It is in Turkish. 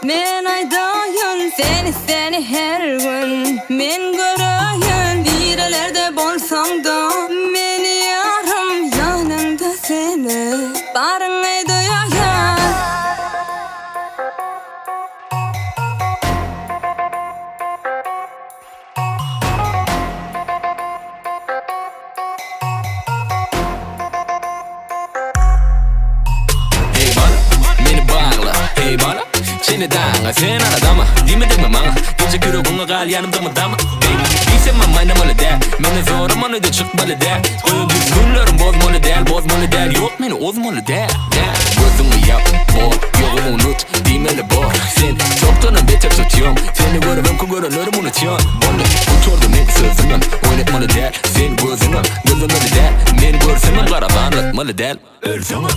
men aydayın seni her gün men göreyim nerelerde bolsam da meni yarım yanımda seni barın aydayın. Hey bana, seni dağına sen aradama Dime deme bana, gece kürü bunga gal yanımda mı dama Baby, bilsem ben maynamola der Mene zorum onu da çıkmalı der Koyu düz günlerim bozmalı der Yok beni ozmalı der Gözümü yap, yolumu unut Dimeli bo, sen çoktanın beter tutuyorum Seni görevim ki görenlerim unutuyorum Bana uçurdum hep sözümden Oynatmalı der, sen gözümden der Men görsem karavan atmalı der Ölsene